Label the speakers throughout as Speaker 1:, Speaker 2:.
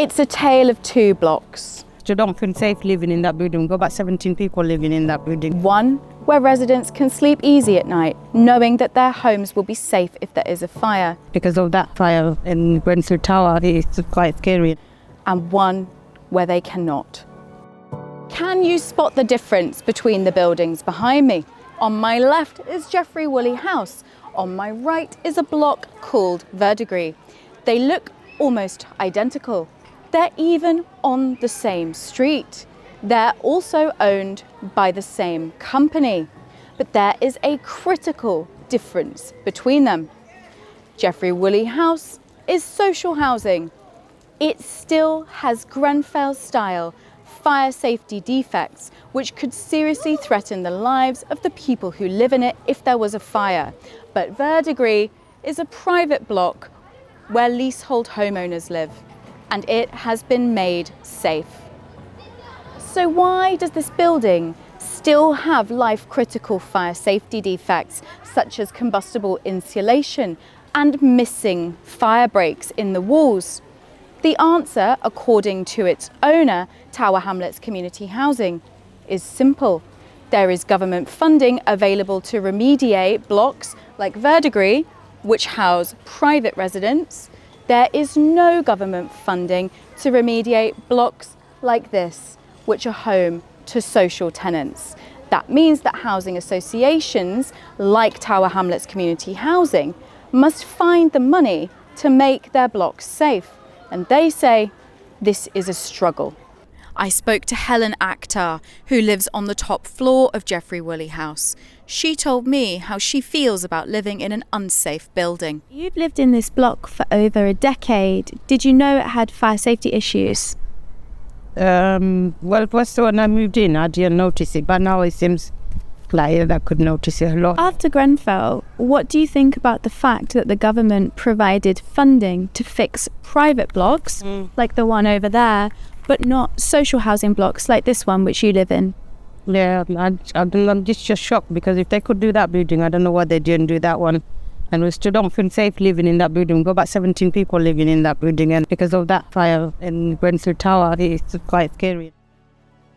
Speaker 1: It's a tale of two blocks.
Speaker 2: You don't feel safe living in that building. We've got about 17 people living in that building.
Speaker 1: One where residents can sleep easy at night, knowing that their homes will be safe if there is a fire.
Speaker 2: Because of that fire in Grenfell Tower, it's quite scary.
Speaker 1: And one where they cannot. Can you spot the difference between the buildings behind me? On my left is Geoffrey Woolley House. On my right is a block called Verdigris. They look almost identical. They're even on the same street. They're also owned by the same company. But there is a critical difference between them. Geoffrey Woolley House is social housing. It still has Grenfell-style fire safety defects, which could seriously threaten the lives of the people who live in it if there was a fire. But Verdigris is a private block where leasehold homeowners live, and it has been made safe. So why does this building still have life-critical fire safety defects, such as combustible insulation and missing fire breaks in the walls? The answer, according to its owner, Tower Hamlets Community Housing, is simple. There is government funding available to remediate blocks like Verdigris, which house private residents. There is no government funding to remediate blocks like this, which are home to social tenants. That means that housing associations, like Tower Hamlets Community Housing, must find the money to make their blocks safe. And they say this is a struggle. I spoke to Helen Akhtar, who lives on the top floor of Geoffrey Woolley House. She told me how she feels about living in an unsafe building.
Speaker 3: You've lived in this block for over a decade. Did you know it had fire safety issues?
Speaker 2: Well, first when I moved in, I didn't notice it, but now it seems like I could notice it a lot.
Speaker 3: After Grenfell, what do you think about the fact that the government provided funding to fix private blocks, like the one over there, but not social housing blocks like this one which you live in?
Speaker 2: Yeah, I'm just shocked, because if they could do that building, I don't know why they didn't do that one. And we still don't feel safe living in that building. We've got about 17 people living in that building, and because of that fire in Grenfell Tower, it's quite scary.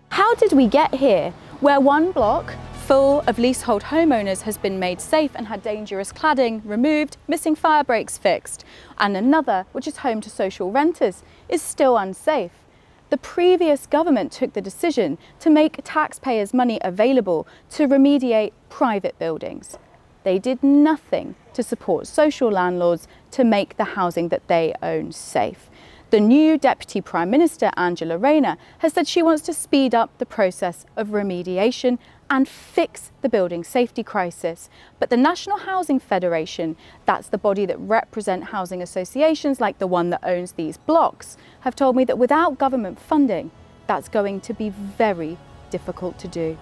Speaker 1: How did we get here, where one block full of leasehold homeowners has been made safe and had dangerous cladding removed, missing fire breaks fixed, and another, which is home to social renters, is still unsafe? The previous government took the decision to make taxpayers' money available to remediate private buildings. They did nothing to support social landlords to make the housing that they own safe. The new Deputy Prime Minister, Angela Rayner, has said she wants to speed up the process of remediation and fix the building safety crisis. But the National Housing Federation, that's the body that represent housing associations like the one that owns these blocks, have told me that without government funding, that's going to be very difficult to do.